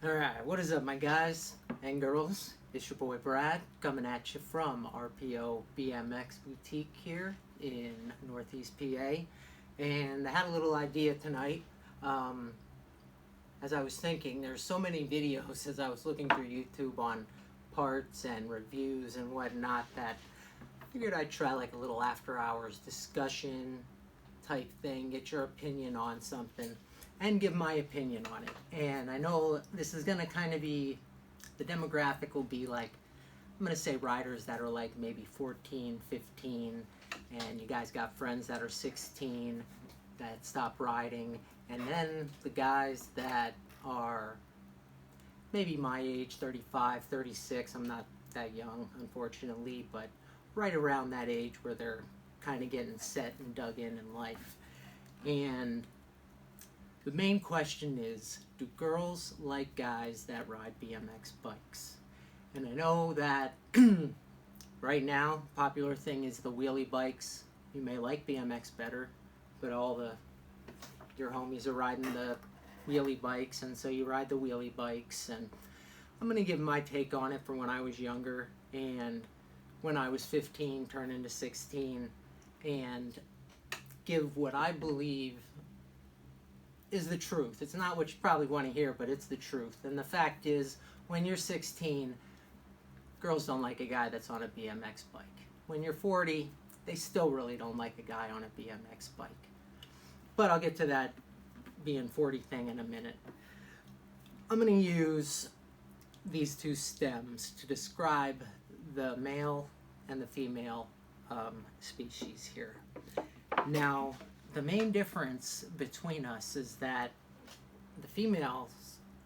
Alright, what is up, my guys and girls? It's your boy Brad coming at you from RPO BMX Boutique here in Northeast PA. And I had a little idea tonight. As I was thinking, there's so many videos as I was looking through YouTube on parts and reviews and whatnot that I figured I'd try like a little after hours discussion type thing, get your opinion on something and give my opinion on it. And I know this is going to kind of be, the demographic will be like, I'm going to say riders that are like maybe 14, 15, and you guys got friends that are 16 that stop riding, and then the guys that are maybe my age, 35, 36, I'm not that young, unfortunately, but right around that age where they're kind of getting set and dug in life. And the main question is, do girls like guys that ride BMX bikes? And I know that right now, popular thing is the wheelie bikes. You may like BMX better, but your homies are riding the wheelie bikes, and so you ride the wheelie bikes. And I'm going to give my take on it from when I was younger and when I was 15, turning to 16, and give what I believe is the truth. It's not what you probably want to hear, but it's the truth. And the fact is, when you're 16, girls don't like a guy that's on a BMX bike. When you're 40, they still really don't like a guy on a BMX bike. But I'll get to that being 40 thing in a minute. I'm going to use these two stems to describe the male and the female species here. Now, the main difference between us is that the females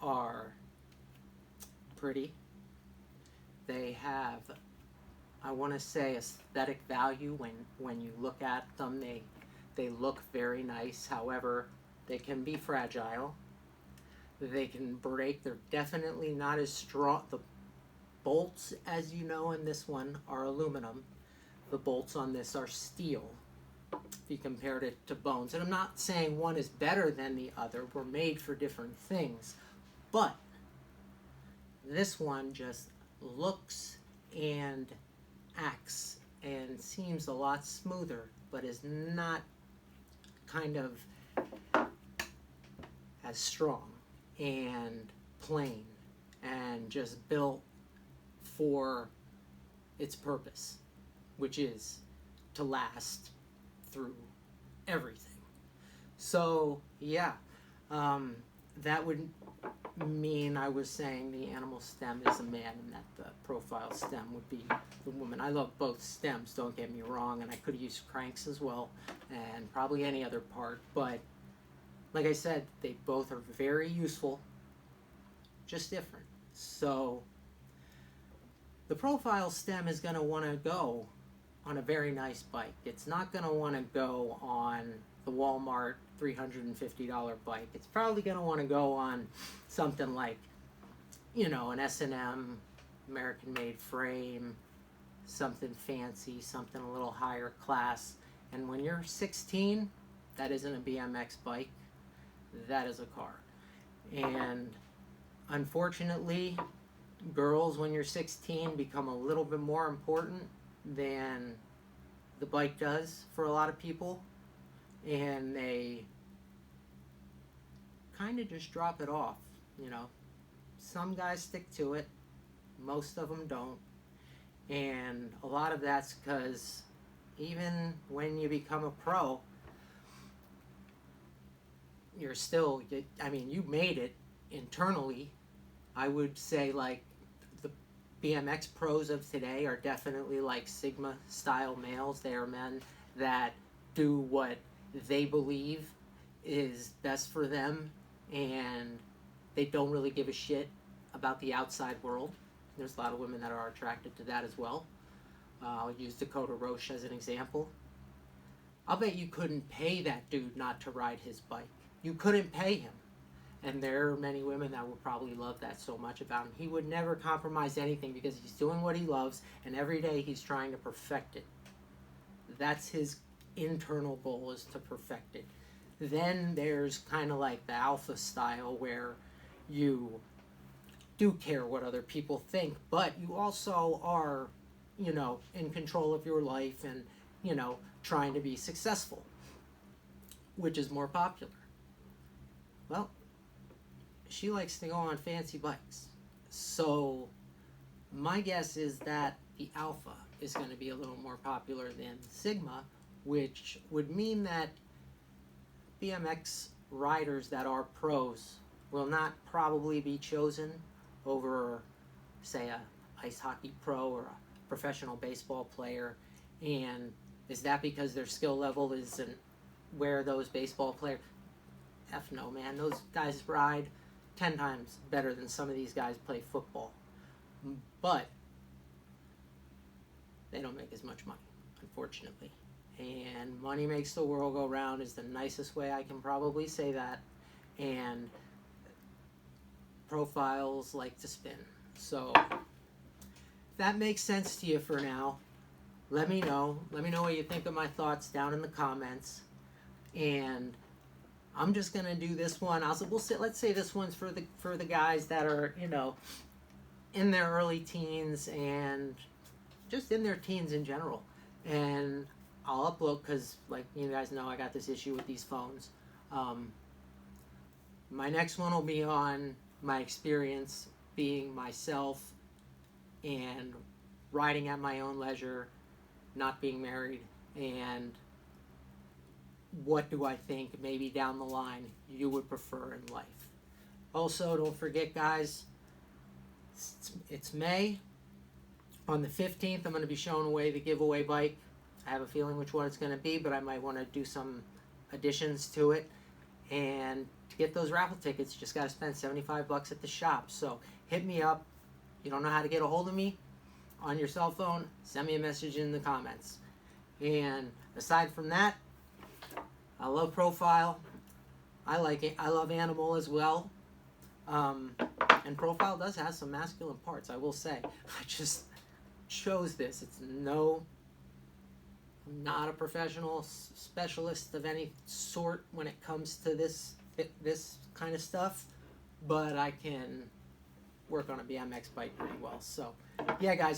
are pretty. They have, I want to say, aesthetic value. When you look at them, they look very nice. However, they can be fragile. They can break. They're definitely not as strong. The bolts, as you know, in this one are aluminum. The bolts on this are steel, if you compared it to bones. And I'm not saying one is better than the other. We're made for different things. But this one just looks and acts and seems a lot smoother, but is not kind of as strong and plain and just built for its purpose, which is to last through everything. So yeah, that would mean I was saying the animal stem is a man and that the profile stem would be the woman. I love both stems, don't get me wrong, and I could use cranks as well and probably any other part, but like I said, they both are very useful, just different. So the profile stem is going to want to go on a very nice bike. It's not going to want to go on the Walmart $350 bike. It's probably going to want to go on something like, an S&M, American-made frame, something fancy, something a little higher class. And when you're 16, that isn't a BMX bike. That is a car. And unfortunately, girls, when you're 16, become a little bit more important than the bike does for a lot of people, and they kind of just drop it off. Some guys stick to it, most of them don't, and a lot of that's because even when you become a pro, you're still, you made it internally. I would say like the BMX pros of today are definitely like Sigma style males. They are men that do what they believe is best for them, and they don't really give a shit about the outside world. There's a lot of women that are attracted to that as well. I'll use Dakota Roche as an example. I'll bet you couldn't pay that dude not to ride his bike. You couldn't pay him. And there are many women that would probably love that so much about him. He would never compromise anything because he's doing what he loves, and every day he's trying to perfect it. That's his internal goal, is to perfect it. Then there's kind of like the alpha style where you do care what other people think, but you also are, you know, in control of your life and, you know, trying to be successful. Which is more popular? Well, she likes to go on fancy bikes. So my guess is that the Alpha is going to be a little more popular than Sigma, which would mean that BMX riders that are pros will not probably be chosen over, say, a ice hockey pro or a professional baseball player. And is that because their skill level isn't where those baseball players? F no, man. Those guys ride 10 times better than some of these guys play football. But they don't make as much money, unfortunately. And money makes the world go round is the nicest way I can probably say that. And profiles like to spin. So if that makes sense to you for now, let me know. Let me know what you think of my thoughts down in the comments. And I'm just gonna do this one. Let's say this one's for the guys that are, you know, in their early teens and just in their teens in general. And I'll upload, because like you guys know, I got this issue with these phones. My next one will be on my experience being myself and riding at my own leisure, not being married, and what do I think maybe down the line you would prefer in life. Also, don't forget, guys, it's May. On the 15th, I'm going to be showing away the giveaway bike. I have a feeling which one it's going to be, but I might want to do some additions to it. And to get those raffle tickets, you just got to spend $75 at the shop. So hit me up. You don't know how to get a hold of me on your cell phone, send me a message in the comments. And aside from that, I love Profile. I like it. I love Animal as well. And Profile does have some masculine parts, I will say. I just chose this. I'm not a professional specialist of any sort when it comes to this kind of stuff, but I can work on a BMX bike pretty well. So, yeah, guys.